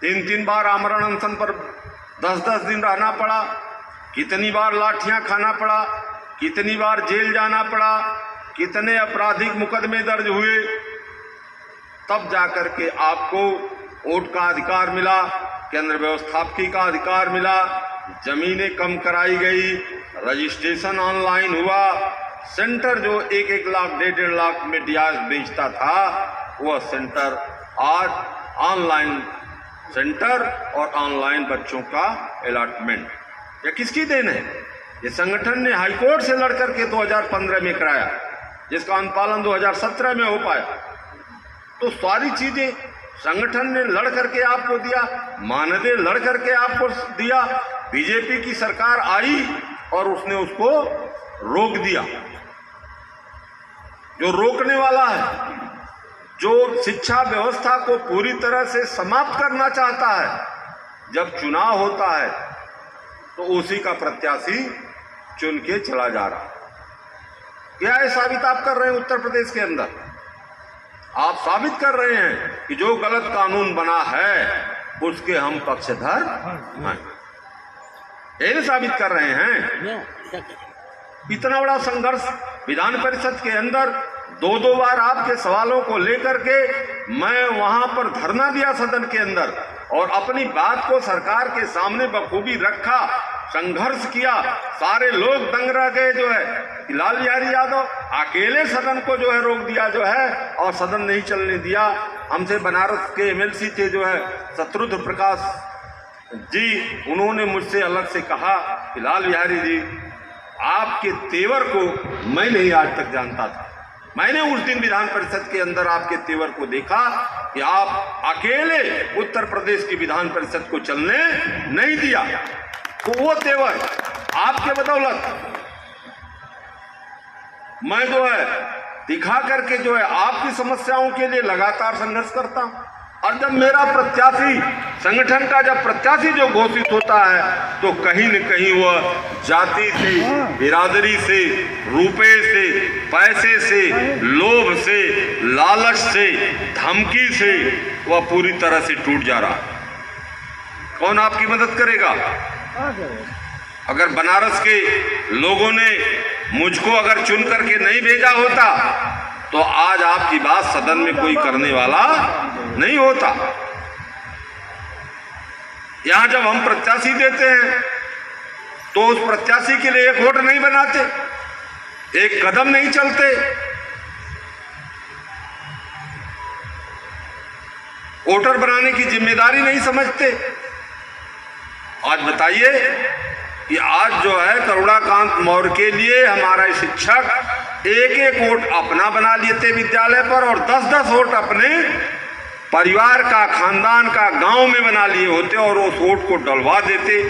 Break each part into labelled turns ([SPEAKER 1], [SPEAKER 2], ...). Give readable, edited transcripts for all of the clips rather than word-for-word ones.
[SPEAKER 1] 3 बार आमरण अनशन पर 10-10 दिन रहना पड़ा, कितनी बार लाठियां खाना पड़ा, कितनी बार जेल जाना पड़ा, कितने आपराधिक मुकदमे दर्ज हुए, तब जाकर के आपको वोट का अधिकार मिला, केंद्र व्यवस्थापकी का अधिकार मिला, जमीनें कम कराई गई, रजिस्ट्रेशन ऑनलाइन हुआ। सेंटर जो 1-1 लाख 1.5 लाख में डियाज बेचता था, वह सेंटर आज ऑनलाइन सेंटर और ऑनलाइन बच्चों का अलॉटमेंट। यह किसकी देन है? ये संगठन ने हाईकोर्ट से लड़कर के 2015 में कराया, जिसका अनुपालन 2017 में हो पाया। तो सारी चीजें संगठन ने लड़ करके आपको दिया, मानदेय लड़ करके आपको दिया। बीजेपी की सरकार आई और उसने उसको रोक दिया। जो रोकने वाला है, जो शिक्षा व्यवस्था को पूरी तरह से समाप्त करना चाहता है, जब चुनाव होता है तो उसी का प्रत्याशी चुन के चला जा रहा है। क्या है साबित आप कर रहे हैं उत्तर प्रदेश के अंदर? आप साबित कर रहे हैं कि जो गलत कानून बना है उसके हम पक्षधर हैं। ये साबित कर रहे हैं। इतना बड़ा संघर्ष विधान परिषद के अंदर 2-2 बार आपके सवालों को लेकर के मैं वहां पर धरना दिया सदन के अंदर, और अपनी बात को सरकार के सामने बखूबी रखा, संघर्ष किया। सारे लोग दंग रह गए जो है। लाल बिहारी यादव अकेले सदन को जो है रोक दिया जो है, और सदन नहीं चलने दिया। हमसे बनारस के एमएलसी थे जो है शत्रुघ्न प्रकाश जी, उन्होंने मुझसे अलग से कहा कि लाल बिहारी जी, आपके तेवर को मैं नहीं आज तक जानता था। मैंने उस दिन विधान परिषद के अंदर आपके तेवर को देखा कि आप अकेले उत्तर प्रदेश की विधान परिषद को चलने नहीं दिया। तो वो तेवर आपके बदौलत मैं जो है दिखा करके जो है आपकी समस्याओं के लिए लगातार संघर्ष करता हूं। और जब मेरा प्रत्याशी, संगठन का जब प्रत्याशी जो घोषित होता है, तो कहीं न कहीं वह जाति से, बिरादरी से, रुपए से, पैसे से, लोभ से, लालच से, धमकी से वह पूरी तरह से टूट जा रहा है। कौन आपकी मदद करेगा? अगर बनारस के लोगों ने मुझको अगर चुन करके नहीं भेजा होता तो आज आपकी बात सदन में कोई करने वाला नहीं होता। यहां जब हम प्रत्याशी देते हैं तो उस प्रत्याशी के लिए एक वोट नहीं बनाते, एक कदम नहीं चलते। वोटर बनाने की जिम्मेदारी नहीं समझते। आज बताइए कि आज जो है करुणाकांत मौर्य के लिए हमारा शिक्षक 1-1 वोट अपना बना लेते विद्यालय पर, और 10-10 वोट अपने परिवार का, खानदान का, गांव में बना लिए होते, और उस वोट को डलवा देते।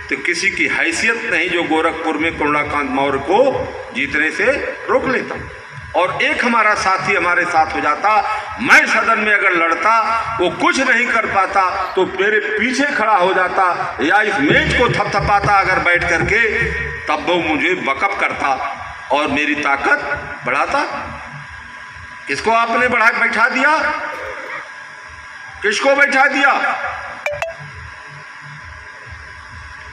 [SPEAKER 1] तो किसी की हैसियत नहीं जो गोरखपुर में करुणाकांत मौर्य को जीतने से रोक लेता। और एक हमारा साथी हमारे साथ हो जाता, मैं सदन में अगर लड़ता, वो कुछ नहीं कर पाता तो मेरे पीछे खड़ा हो जाता या इस मेज को थपथपाता अगर बैठ करके, तब वो मुझे वक़्फ़ करता और मेरी ताकत बढ़ाता। किसको आपने बैठा दिया? किसको बैठा दिया?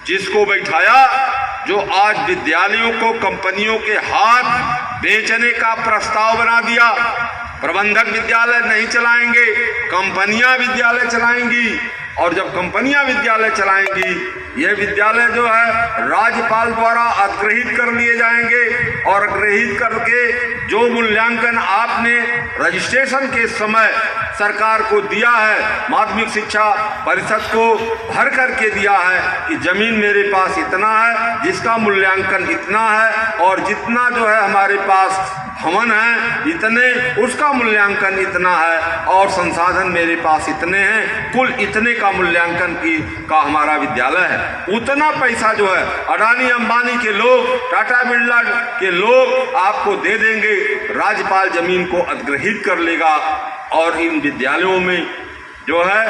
[SPEAKER 1] जिसको बैठाया जो आज विद्यालयों को कंपनियों के हाथ बेचने का प्रस्ताव बना दिया। प्रबंधक विद्यालय नहीं चलाएंगे, कंपनियां विद्यालय चलाएंगी, और जब कंपनियां विद्यालय चलाएंगी, ये विद्यालय जो है राज्यपाल द्वारा अधिग्रहित कर लिए जाएंगे, और अधिग्रहित करके जो मूल्यांकन आपने रजिस्ट्रेशन के समय सरकार को दिया है, माध्यमिक शिक्षा परिषद को भर करके दिया है कि जमीन मेरे पास इतना है, जिसका मूल्यांकन इतना है, और जितना जो है हमारे पास भवन है इतने, उसका मूल्यांकन इतना है, और संसाधन मेरे पास इतने हैं, कुल इतने का मूल्यांकन का हमारा विद्यालय है। उतना पैसा जो है अडानी अंबानी के लोग, टाटा बिरला के लोग आपको दे देंगे, राज्यपाल जमीन को अधिग्रहित कर लेगा, और इन विद्यालयों में जो है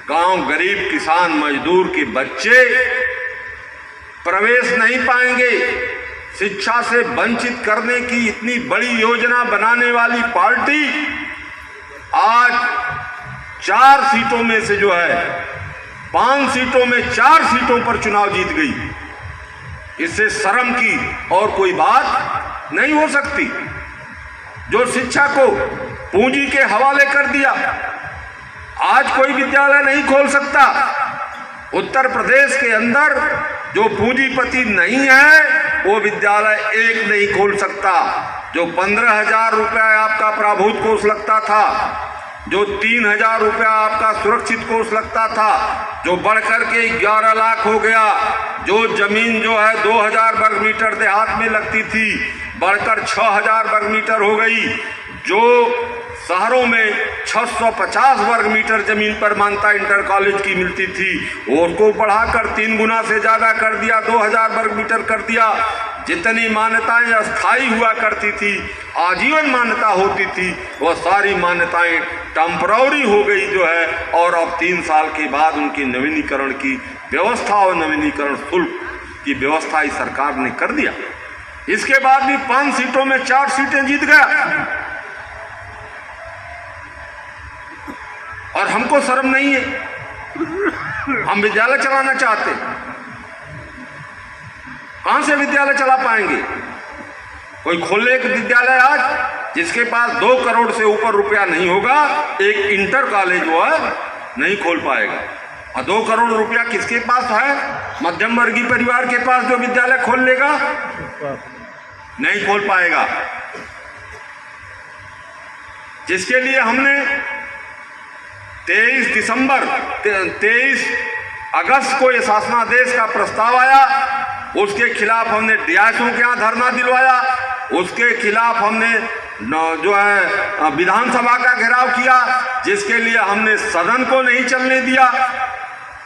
[SPEAKER 1] गांव गरीब किसान मजदूर के बच्चे प्रवेश नहीं पाएंगे। शिक्षा से वंचित करने की इतनी बड़ी योजना बनाने वाली पार्टी आज 4 सीटों में से जो है 5 सीटों में 4 सीटों पर चुनाव जीत गई। इससे शर्म की और कोई बात नहीं हो सकती। जो शिक्षा को पूंजी के हवाले कर दिया, आज कोई विद्यालय नहीं खोल सकता। उत्तर प्रदेश के अंदर जो पूंजीपति नहीं है वो विद्यालय एक नहीं खोल सकता। जो 15,000 रुपया आपका प्राभूत कोष लगता था, जो 3,000 रुपया आपका सुरक्षित कोष लगता था, जो बढ़कर के 11 लाख हो गया। जो जमीन जो है 2,000 वर्ग मीटर देहात में लगती थी, बढ़कर 6,000 वर्ग मीटर हो गई। जो शहरों में 650 वर्ग मीटर जमीन पर मानता इंटर कॉलेज की मिलती थी, उसको बढ़ाकर 3 गुना से ज्यादा कर दिया, 2,000 वर्ग मीटर कर दिया। जितनी मान्यताएं अस्थायी हुआ करती थी, आजीवन मान्यता होती थी, वह सारी मान्यताएं टेम्पररी हो गई जो है। और अब 3 साल के बाद उनकी नवीनीकरण की व्यवस्था और नवीनीकरण शुल्क की व्यवस्था इस सरकार ने कर दिया। इसके बाद भी 5 सीटों में 4 सीटें जीत गया। और हमको शर्म नहीं है, हम विद्यालय चलाना चाहते हैं। कहां से विद्यालय चला पाएंगे? कोई खोले एक विद्यालय आज जिसके पास 2 करोड़ से ऊपर रुपया नहीं होगा, एक इंटर कॉलेज वो है नहीं खोल पाएगा। और 2 करोड़ रुपया किसके पास है? मध्यम वर्गीय परिवार के पास जो विद्यालय खोल लेगा नहीं खोल पाएगा। जिसके लिए हमने 23 अगस्त को यह शासनादेश का प्रस्ताव आया, उसके खिलाफ हमने डीआईएसओ के यहाँ धरना दिलवाया। उसके खिलाफ हमने जो है विधानसभा का घेराव किया, जिसके लिए हमने सदन को नहीं चलने दिया।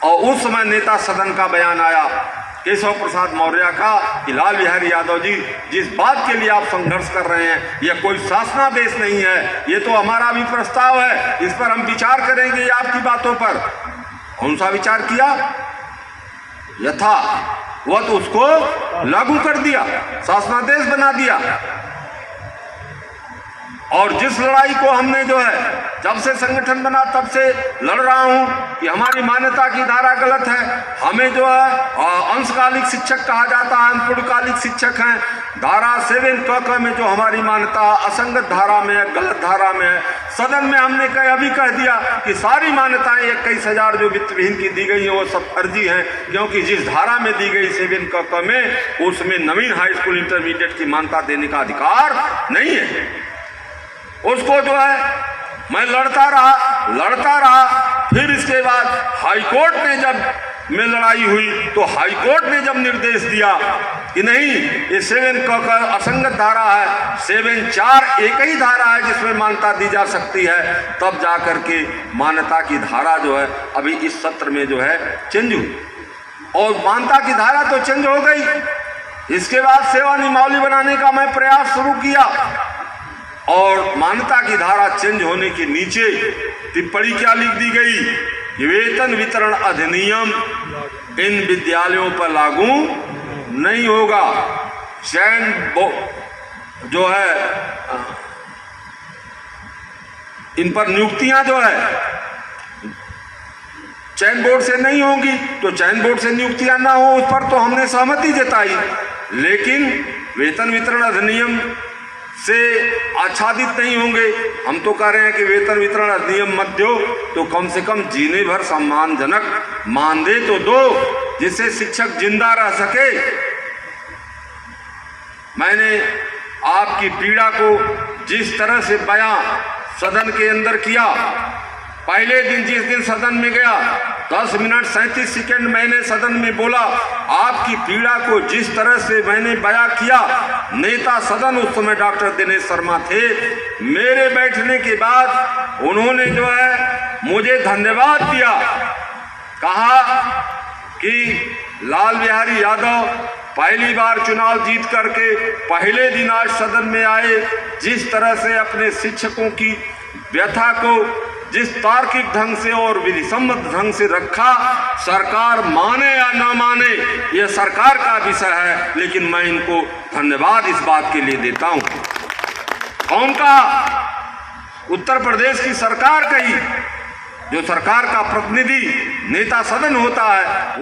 [SPEAKER 1] और उस समय नेता सदन का बयान आया केशव प्रसाद मौर्य का कि लाल बिहारी यादव जी, जिस बात के लिए आप संघर्ष कर रहे हैं यह कोई शासनादेश नहीं है, ये तो हमारा भी प्रस्ताव है, इस पर हम विचार करेंगे ये आपकी बातों पर। कौन सा विचार किया? यथा वह तो उसको लागू कर दिया, शासनादेश बना दिया। और जिस लड़ाई को हमने जो है जब से संगठन बना तब से लड़ रहा हूं कि हमारी मान्यता की धारा गलत है, हमें जो है अंशकालिक शिक्षक कहा जाता है, हम पूर्णकालिक शिक्षक हैं। धारा 7 क में जो हमारी मान्यता असंगत धारा में है, गलत धारा में है। सदन में हमने अभी कह दिया कि सारी मान्यताएं 21,000 जो वित्त विहीन की दी गई है वो सब फर्जी हैं, क्योंकि जिस धारा में दी गई 7 क में उसमें नवीन हाई स्कूल इंटरमीडिएट की मान्यता देने का अधिकार नहीं है। उसको जो है मैं लड़ता रहा। फिर इसके बाद हाईकोर्ट ने जब में लड़ाई हुई तो हाईकोर्ट ने जब निर्देश दिया कि नहीं ये 7 क का असंगत धारा है, 7(4) एक ही धारा है जिसमें मान्यता दी जा सकती है, तब जाकर के मान्यता की धारा जो है अभी इस सत्र में जो है चेंज हुई। और मान्यता की धारा तो चेंज हो गई। इसके बाद सेवा नियमावली बनाने का मैं प्रयास शुरू किया और मान्यता की धारा चेंज होने के नीचे टिप्पणी क्या लिख दी गई कि वेतन वितरण अधिनियम इन विद्यालयों पर लागू नहीं होगा। चयन जो है इन पर नियुक्तियां जो है चयन बोर्ड से नहीं होंगी, तो चयन बोर्ड से नियुक्तियां ना हो उस पर तो हमने सहमति जताई। लेकिन वेतन वितरण अधिनियम से आच्छादित नहीं होंगे। हम तो कह रहे हैं कि वेतन वितरण अधिनियम मत दो तो कम से कम जीने भर सम्मानजनक मानदेय तो दो, जिससे शिक्षक जिंदा रह सके। मैंने आपकी पीड़ा को जिस तरह से बयां सदन के अंदर किया, पहले दिन जिस दिन सदन में गया 10 मिनट 37 सेकंड मैंने सदन में बोला, आपकी पीड़ा को जिस तरह से मैंने बयां किया, नेता सदन उस समय डॉक्टर दिनेश शर्मा थे। मेरे बैठने के बाद उन्होंने जो है मुझे धन्यवाद दिया, कहा कि लाल बिहारी यादव पहली बार चुनाव जीत करके पहले दिन आज सदन में आए, जिस तरह से अपने शिक्षकों की व्यथा को जिस तार्किक ढंग से और विधिसम्मत ढंग से रखा, सरकार माने या ना माने यह सरकार का विषय है, लेकिन मैं इनको धन्यवाद इस बात के लिए देता हूं। कौन कहा? उत्तर प्रदेश की सरकार कही जो सरकार का प्रतिनिधि नेता सदन होता है